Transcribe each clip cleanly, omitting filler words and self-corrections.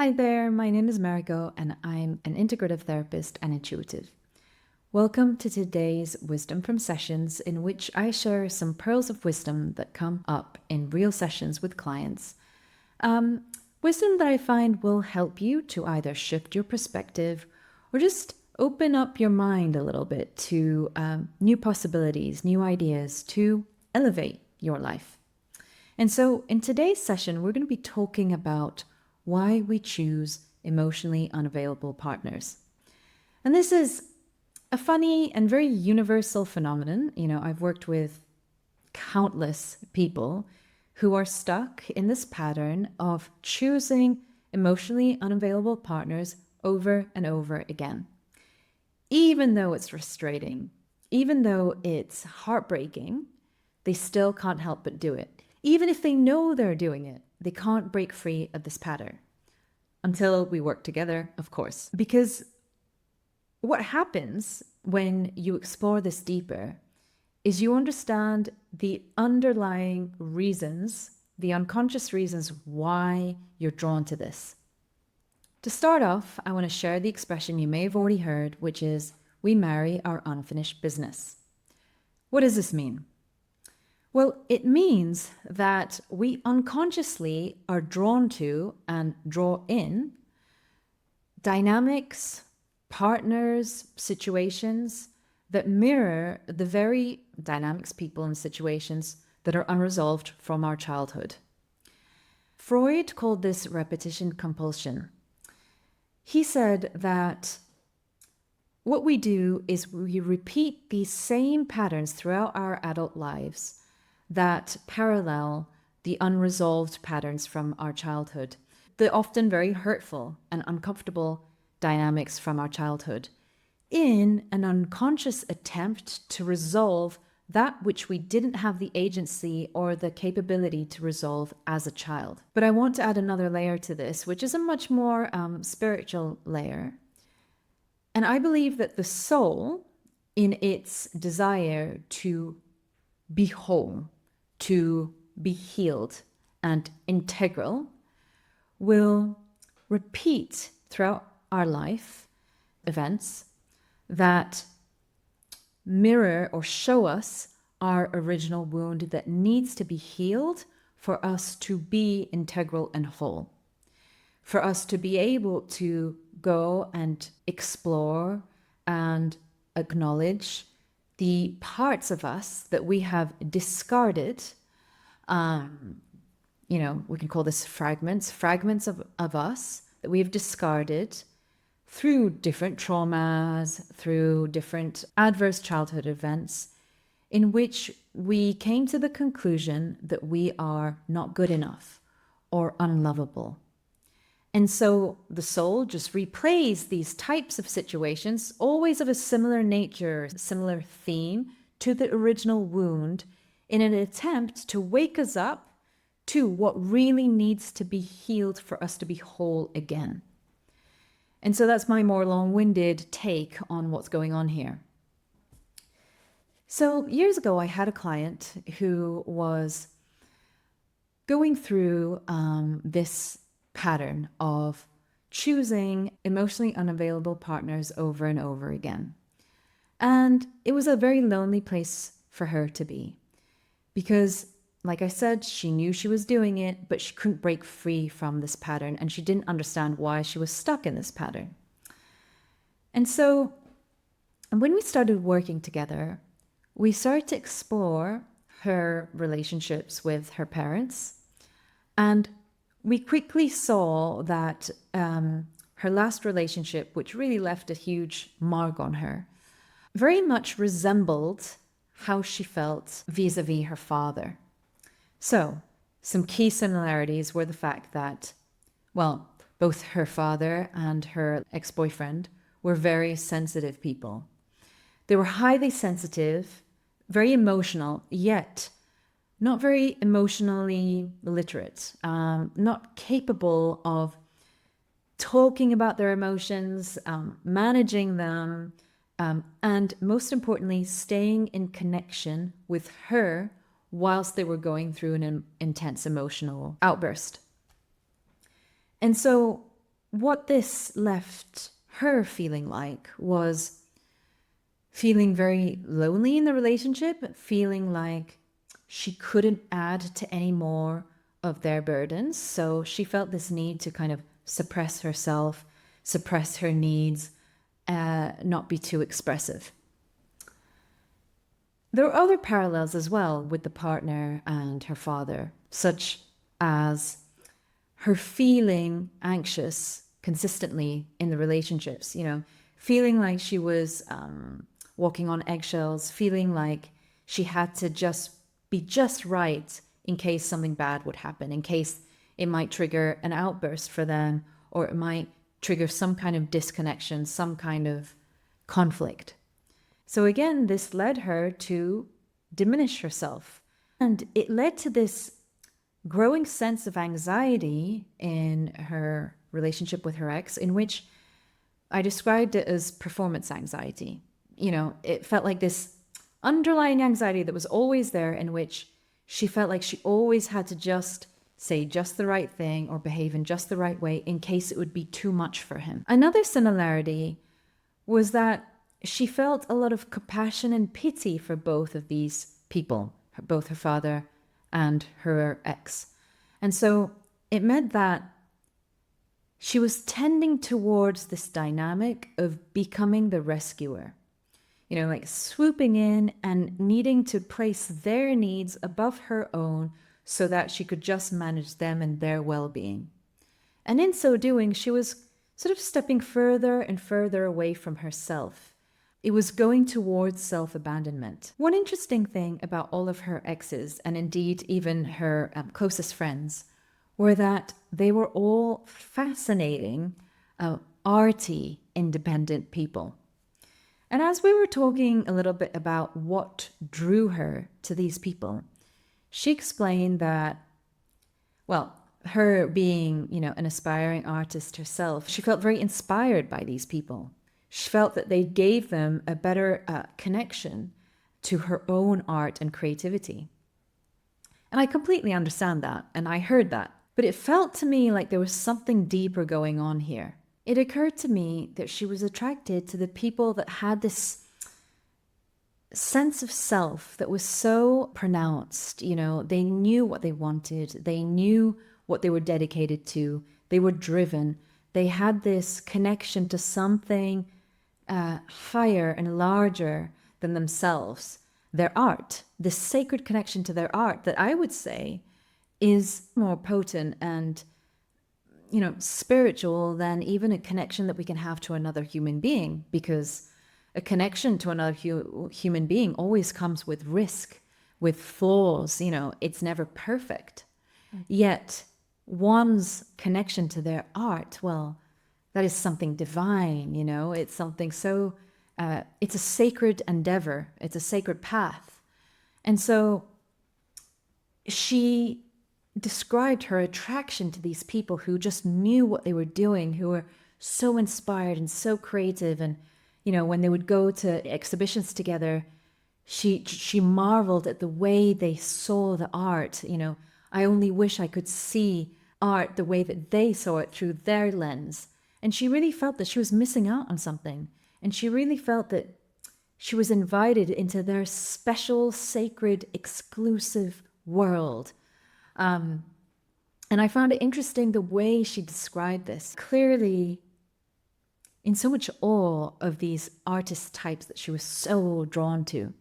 Hi there, my name is Mariko and I'm an integrative therapist and intuitive. Welcome to today's Wisdom from Sessions, in which I share some pearls of wisdom that come up in real sessions with clients. Wisdom that I find will help you to either shift your perspective or just open up your mind a little bit to new possibilities, new ideas to elevate your life. And so in today's session, we're going to be talking about why we choose emotionally unavailable partners. And this is a funny and very universal phenomenon. I've worked with countless people who are stuck in this pattern of choosing emotionally unavailable partners over and over again. Even though it's frustrating, even though it's heartbreaking, they still can't help but do it. Even if they know they're doing it, they can't break free of this pattern. Until we work together, of course. Because what happens when you explore this deeper is you understand the underlying reasons, the unconscious reasons why you're drawn to this. To start off, I want to share the expression you may have already heard, which is, we marry our unfinished business. What does this mean? Well, it means that we unconsciously are drawn to and draw in dynamics, partners, situations that mirror the very dynamics, people, and situations that are unresolved from our childhood. Freud called this repetition compulsion. He said that what we do is we repeat these same patterns throughout our adult lives that parallel the unresolved patterns from our childhood, the often very hurtful and uncomfortable dynamics from our childhood, in an unconscious attempt to resolve that which we didn't have the agency or the capability to resolve as a child. But I want to add another layer to this, which is a much more spiritual layer. And I believe that the soul, in its desire to be whole, to be healed and integral, will repeat throughout our life events that mirror or show us our original wound that needs to be healed for us to be integral and whole, for us to be able to go and explore and acknowledge the parts of us that we have discarded. We can call this fragments of us that we have discarded through different traumas, through different adverse childhood events, in which we came to the conclusion that we are not good enough or unlovable. And so the soul just replays these types of situations, always of a similar nature, similar theme to the original wound, in an attempt to wake us up to what really needs to be healed for us to be whole again. And so that's my more long-winded take on what's going on here. So years ago, I had a client who was going through this pattern of choosing emotionally unavailable partners over and over again. And it was a very lonely place for her to be because, like I said, she knew she was doing it, but she couldn't break free from this pattern, and she didn't understand why she was stuck in this pattern. And so when we started working together, we started to explore her relationships with her parents, and we quickly saw that her last relationship, which really left a huge mark on her, very much resembled how she felt vis-a-vis her father. So some key similarities were the fact that, well, both her father and her ex-boyfriend were very sensitive people. They were highly sensitive, very emotional, yet not very emotionally literate, not capable of talking about their emotions, managing them, and most importantly, staying in connection with her whilst they were going through an intense emotional outburst. And so what this left her feeling like was feeling very lonely in the relationship, feeling like she couldn't add to any more of their burdens. So she felt this need to kind of suppress herself, suppress her needs, not be too expressive. There are other parallels as well with the partner and her father, such as her feeling anxious consistently in the relationships, feeling like she was walking on eggshells, feeling like she had to just be just right in case something bad would happen, in case it might trigger an outburst for them, or it might trigger some kind of disconnection, some kind of conflict. So again, this led her to diminish herself. And it led to this growing sense of anxiety in her relationship with her ex, in which I described it as performance anxiety. It felt like this underlying anxiety that was always there, in which she felt like she always had to just say just the right thing or behave in just the right way in case it would be too much for him. Another similarity was that she felt a lot of compassion and pity for both of these people, both her father and her ex. And so it meant that she was tending towards this dynamic of becoming the rescuer, like swooping in and needing to place their needs above her own so that she could just manage them and their well-being. And in so doing, she was sort of stepping further and further away from herself. It was going towards self-abandonment. One interesting thing about all of her exes, and indeed even her closest friends, were that they were all fascinating, arty, independent people. And as we were talking a little bit about what drew her to these people, she explained that, well, her being, an aspiring artist herself, she felt very inspired by these people. She felt that they gave them a better connection to her own art and creativity. And I completely understand that, and I heard that. But it felt to me like there was something deeper going on here. It occurred to me that she was attracted to the people that had this sense of self that was so pronounced. They knew what they wanted. They knew what they were dedicated to. They were driven. They had this connection to something higher and larger than themselves, their art, this sacred connection to their art that I would say is more potent and, spiritual than even a connection that we can have to another human being, because a connection to another human being always comes with risk, with flaws, it's never perfect. Yet one's connection to their art, well, that is something divine, it's something so, it's a sacred endeavor, it's a sacred path. And so she described her attraction to these people who just knew what they were doing, who were so inspired and so creative. And, when they would go to exhibitions together, she marveled at the way they saw the art. I only wish I could see art the way that they saw it through their lens. And she really felt that she was missing out on something. And she really felt that she was invited into their special, sacred, exclusive world. And I found it interesting the way she described this. Clearly, in so much awe of these artist types that she was so drawn to.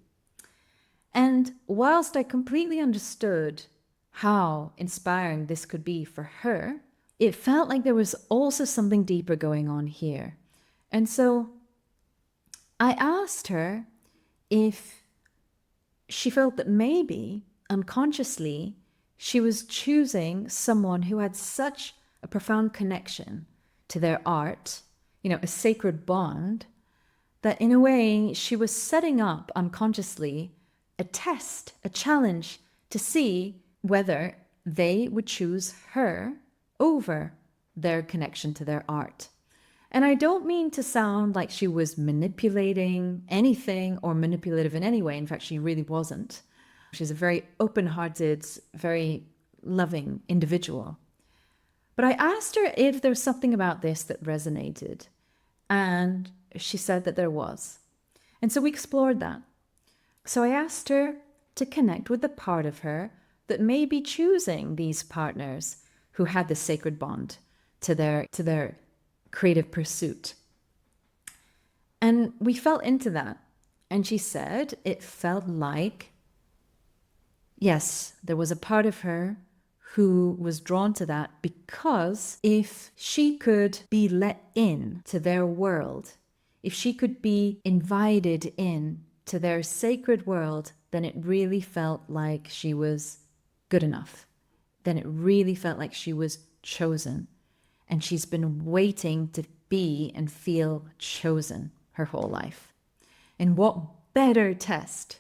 And whilst I completely understood how inspiring this could be for her, it felt like there was also something deeper going on here. And so I asked her if she felt that maybe unconsciously she was choosing someone who had such a profound connection to their art, a sacred bond, that in a way she was setting up unconsciously a test, a challenge to see whether they would choose her over their connection to their art. And I don't mean to sound like she was manipulating anything or manipulative in any way. In fact, she really wasn't. She's a very open-hearted, very loving individual. But I asked her if there's something about this that resonated. And she said that there was. And so we explored that. So I asked her to connect with the part of her that may be choosing these partners who had this sacred bond to their creative pursuit. And we fell into that. And she said it felt like, yes, there was a part of her who was drawn to that because if she could be let in to their world, if she could be invited in to their sacred world, then it really felt like she was good enough. Then it really felt like she was chosen. And she's been waiting to be and feel chosen her whole life. And what better test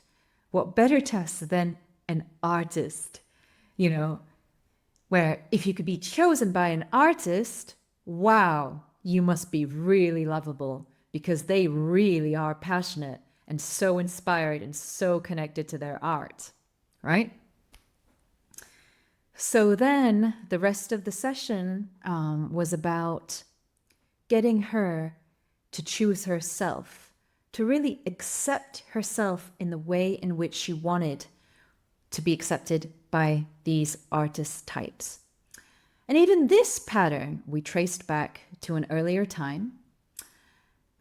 than an artist, where if you could be chosen by an artist, wow, you must be really lovable because they really are passionate and so inspired and so connected to their art, right? So then the rest of the session was about getting her to choose herself, to really accept herself in the way in which she wanted to be accepted by these artist types. And even this pattern we traced back to an earlier time.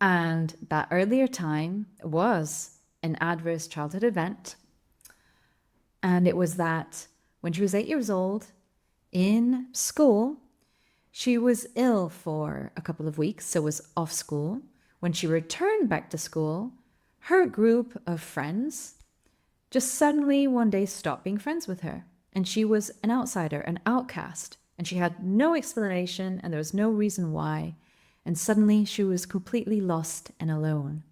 And that earlier time was an adverse childhood event. And it was that when she was 8 years old in school, she was ill for a couple of weeks, so was off school. When she returned back to school, her group of friends just suddenly one day stopped being friends with her. And she was an outsider, an outcast. And she had no explanation and there was no reason why. And suddenly she was completely lost and alone.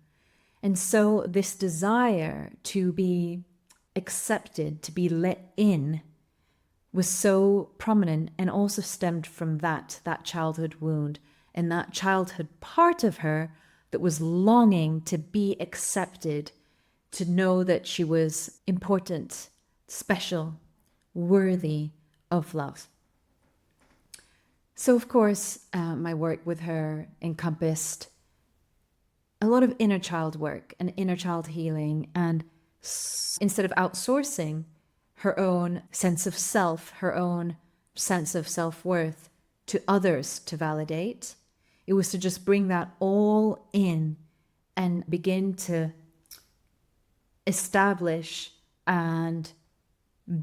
And so this desire to be accepted, to be let in, was so prominent and also stemmed from that childhood wound and that childhood part of her that was longing to be accepted, to know that she was important, special, worthy of love. So, of course, my work with her encompassed a lot of inner child work and inner child healing. And instead of outsourcing her own sense of self, her own sense of self-worth to others to validate, it was to just bring that all in and begin to establish and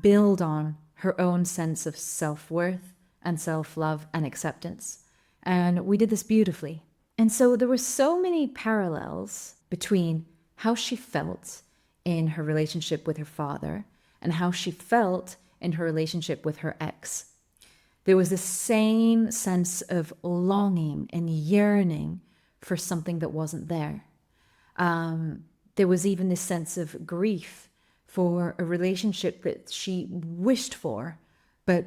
build on her own sense of self-worth and self-love and acceptance. And we did this beautifully. And so there were so many parallels between how she felt in her relationship with her father and how she felt in her relationship with her ex. There was the same sense of longing and yearning for something that wasn't there. There was even this sense of grief for a relationship that she wished for, but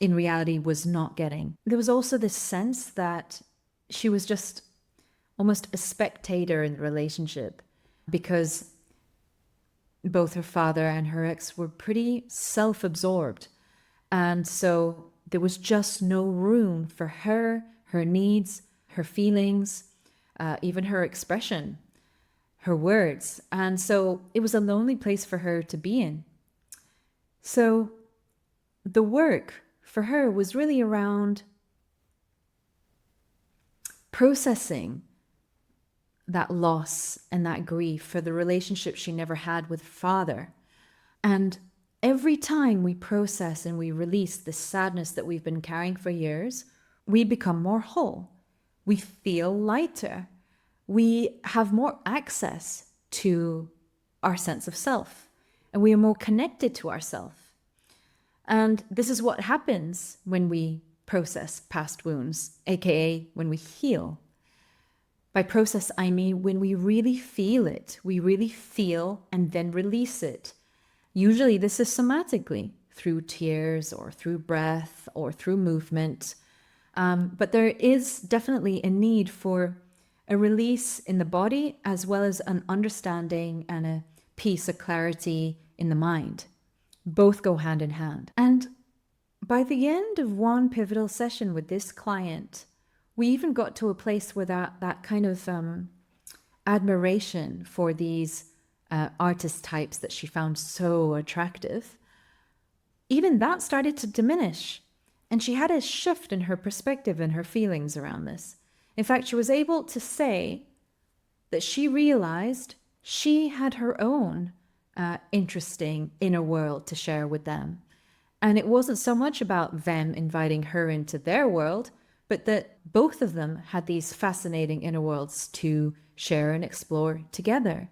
in reality was not getting. There was also this sense that she was just almost a spectator in the relationship because both her father and her ex were pretty self-absorbed. And so there was just no room for her needs, her feelings, even her expression, her words. And so it was a lonely place for her to be in. So the work for her was really around processing that loss and that grief for the relationship she never had with father. And every time we process and we release the sadness that we've been carrying for years, we become more whole. We feel lighter. We have more access to our sense of self, and we are more connected to ourselves. And this is what happens when we process past wounds, aka when we heal. By process, I mean when we really feel it. We really feel and then release it. Usually this is somatically, through tears or through breath or through movement. But there is definitely a need for a release in the body as well as an understanding and a peace, a clarity in the mind. Both go hand in hand. And by the end of one pivotal session with this client, we even got to a place where that kind of admiration for these artist types that she found so attractive, even that started to diminish. And she had a shift in her perspective and her feelings around this. In fact, she was able to say that she realized she had her own interesting inner world to share with them. And it wasn't so much about them inviting her into their world, but that both of them had these fascinating inner worlds to share and explore together.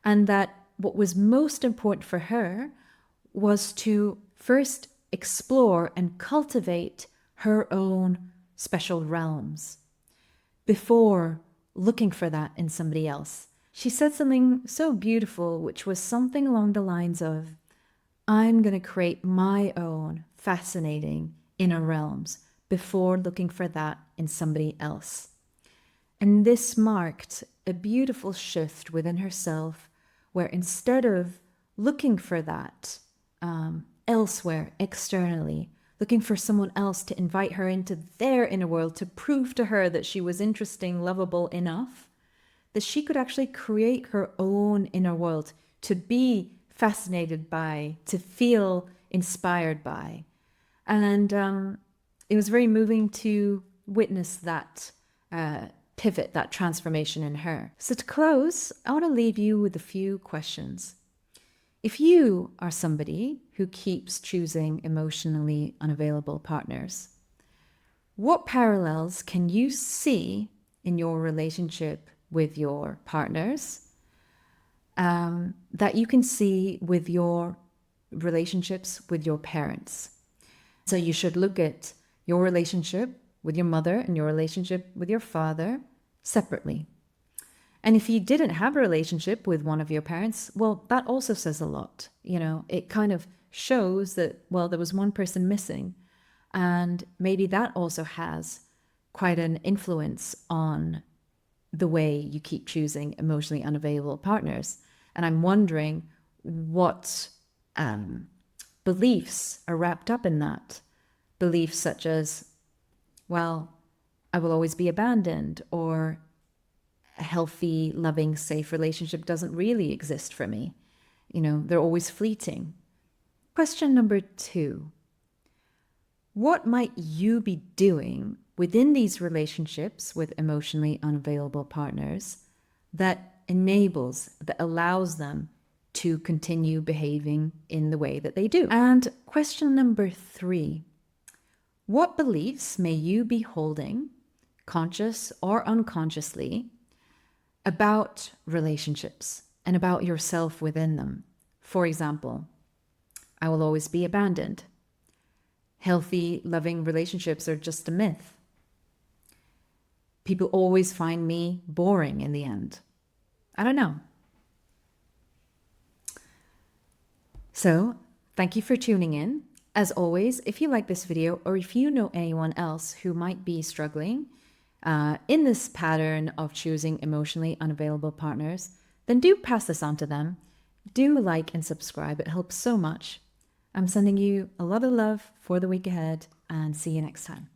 And that what was most important for her was to first explore and cultivate her own special realms before looking for that in somebody else. She said something so beautiful, which was something along the lines of, I'm going to create my own fascinating inner realms before looking for that in somebody else. And this marked a beautiful shift within herself, where instead of looking for that elsewhere, externally, looking for someone else to invite her into their inner world to prove to her that she was interesting, lovable enough, that she could actually create her own inner world to be fascinated by, to feel inspired by. And it was very moving to witness that pivot, that transformation in her. So to close, I want to leave you with a few questions. If you are somebody who keeps choosing emotionally unavailable partners, what parallels can you see in your relationship with your partners that you can see with your relationships with your parents? So you should look at your relationship with your mother and your relationship with your father separately. And if you didn't have a relationship with one of your parents, well, that also says a lot. You know, it kind of shows that, well, there was one person missing. And maybe that also has quite an influence on the way you keep choosing emotionally unavailable partners. And I'm wondering what beliefs are wrapped up in that. Beliefs such as, well, I will always be abandoned, or a healthy, loving, safe relationship doesn't really exist for me. You know, they're always fleeting. Question number 2. What might you be doing within these relationships with emotionally unavailable partners that allows them to continue behaving in the way that they do? And question number 3. What beliefs may you be holding, conscious or unconsciously, about relationships and about yourself within them? For example, I will always be abandoned. Healthy, loving relationships are just a myth. People always find me boring in the end. I don't know. So, thank you for tuning in. As always, if you like this video, or if you know anyone else who might be struggling in this pattern of choosing emotionally unavailable partners, then do pass this on to them. Do like and subscribe. It helps so much. I'm sending you a lot of love for the week ahead, and see you next time.